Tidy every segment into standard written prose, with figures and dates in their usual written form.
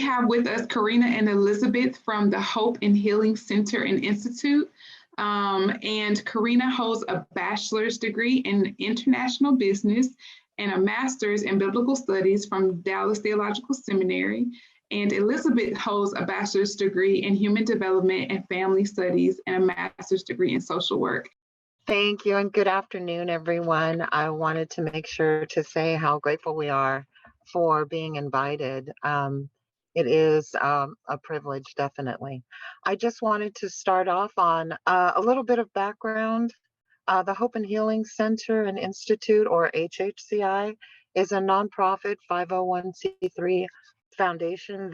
have with us Karina and Elizabeth from the Hope and Healing Center and Institute. And Karina holds a bachelor's degree in international business and a master's in biblical studies from Dallas Theological Seminary. And Elizabeth holds a bachelor's degree in human development and family studies and a master's degree in social work. Thank you, and good afternoon, everyone. I wanted to make sure to say how grateful we are for being invited. It is a privilege, definitely. I just wanted to start off on a little bit of background. The Hope and Healing Center and Institute, or HHCI, is a nonprofit 501c3 foundation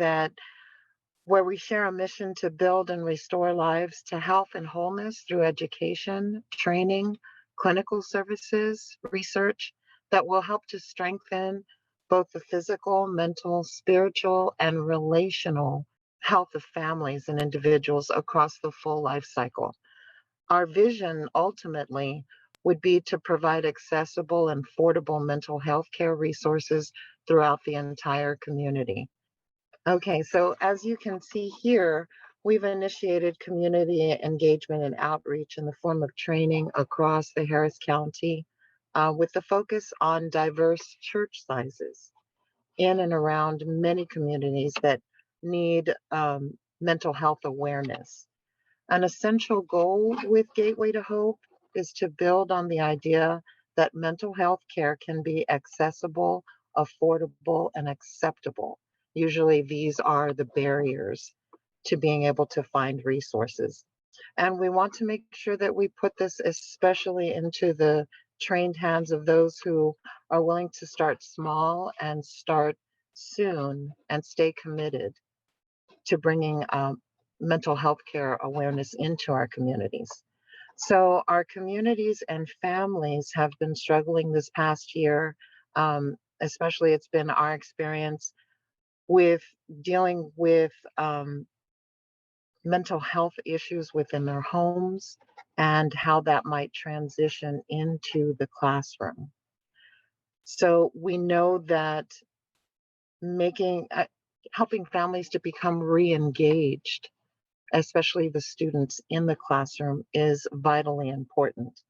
where we share a mission to build and restore lives to health and wholeness through education, training, clinical services, research that will help to strengthen both the physical, mental, spiritual, and relational health of families and individuals across the full life cycle. Our vision ultimately would be to provide accessible and affordable mental health care resources throughout the entire community. Okay, so as you can see here, we've initiated community engagement and outreach in the form of training across the Harris County with the focus on diverse church sizes in and around many communities that need mental health awareness. An essential goal with Gateway to Hope is to build on the idea that mental health care can be accessible, affordable, and acceptable. Usually these are the barriers to being able to find resources. And we want to make sure that we put this especially into the trained hands of those who are willing to start small and start soon and stay committed to bringing mental health care awareness into our communities. So our communities and families have been struggling this past year, especially it's been our experience with dealing with mental health issues within their homes and how that might transition into the classroom. So we know that helping families to become re-engaged, especially the students in the classroom, is vitally important.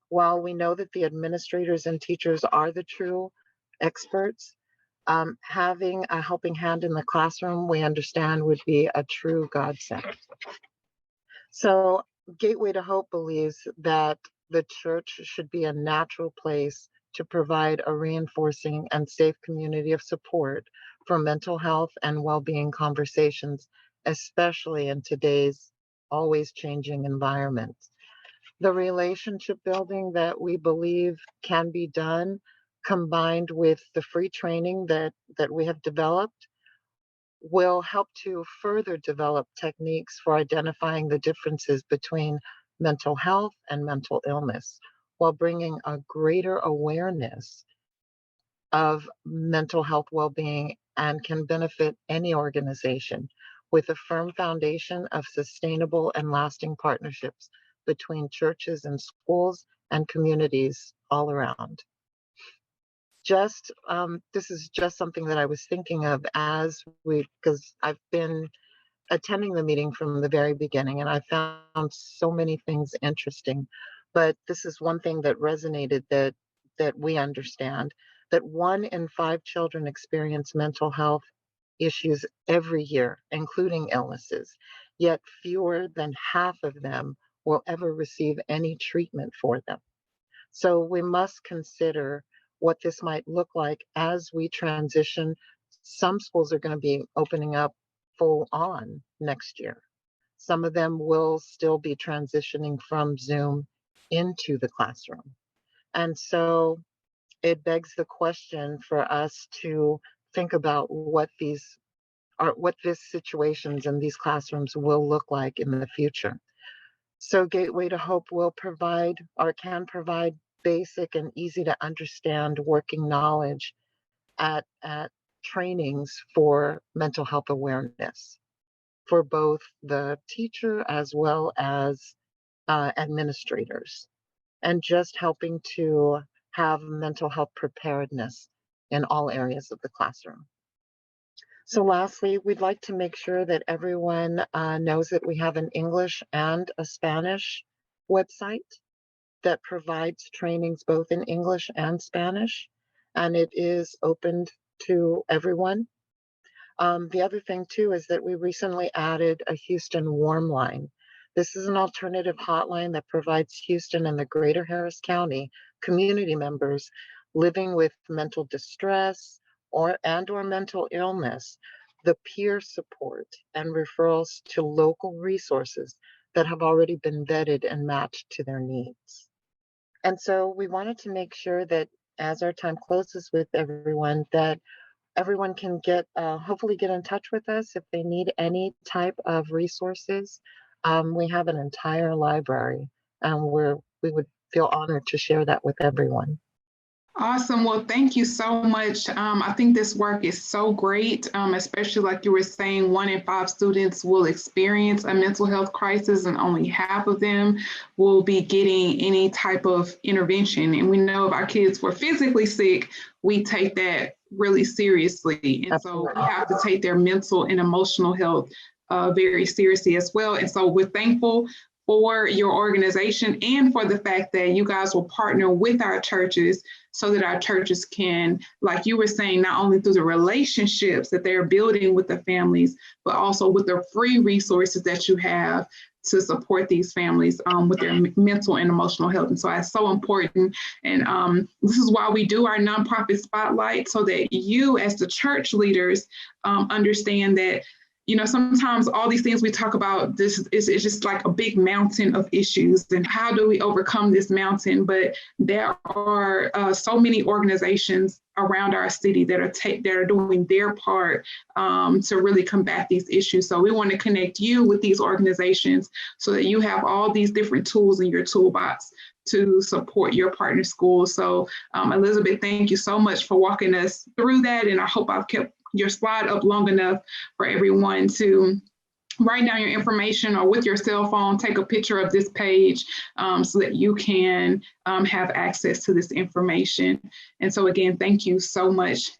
While we know that the administrators and teachers are the true experts, having a helping hand in the classroom, we understand, would be a true godsend. So Gateway to Hope believes that the church should be a natural place to provide a reinforcing and safe community of support for mental health and well-being conversations, especially in today's always changing environment. The relationship building that we believe can be done, combined with the free training that we have developed, will help to further develop techniques for identifying the differences between mental health and mental illness, while bringing a greater awareness of mental health well-being, and can benefit any organization with a firm foundation of sustainable and lasting partnerships between churches and schools and communities all around. This is just something that I was thinking of because I've been attending the meeting from the very beginning, and I found so many things interesting. But this is one thing that resonated, that we understand, that 1 in 5 children experience mental health issues every year, including illnesses, yet fewer than half of them will ever receive any treatment for them. So we must consider what this might look like as we transition. Some schools are going to be opening up full on next year. Some of them will still be transitioning from Zoom into the classroom. And so it begs the question for us to think about what these situations in these classrooms will look like in the future. So Gateway to Hope will provide, or can provide, basic and easy to understand working knowledge at trainings for mental health awareness for both the teacher as well as administrators, and just helping to have mental health preparedness in all areas of the classroom. So lastly, we'd like to make sure that everyone knows that we have an English and a Spanish website that provides trainings both in English and Spanish, and it is open to everyone. The other thing too is that we recently added a Houston Warm Line. This is an alternative hotline that provides Houston and the greater Harris County community members living with mental distress or mental illness, the peer support and referrals to local resources that have already been vetted and matched to their needs. And so we wanted to make sure that as our time closes with everyone, that everyone can hopefully get in touch with us if they need any type of resources. We have an entire library, and we would feel honored to share that with everyone. Awesome. Well, thank you so much. I think this work is so great, especially like you were saying, 1 in 5 students will experience a mental health crisis and only half of them will be getting any type of intervention. And we know if our kids were physically sick, we take that really seriously. And so we have to take their mental and emotional health very seriously as well. And so we're thankful for your organization and for the fact that you guys will partner with our churches so that our churches can, like you were saying, not only through the relationships that they're building with the families, but also with the free resources that you have to support these families with their mental and emotional health. And so that's so important. And this is why we do our nonprofit spotlight, so that you as the church leaders understand that, you know, sometimes all these things we talk about, this is just like a big mountain of issues. And how do we overcome this mountain? But there are so many organizations around our city that are doing their part to really combat these issues. So we want to connect you with these organizations so that you have all these different tools in your toolbox to support your partner schools. So Elizabeth, thank you so much for walking us through that. And I hope I've kept your slide up long enough for everyone to write down your information, or with your cell phone, take a picture of this page so that you can have access to this information. And so again, thank you so much.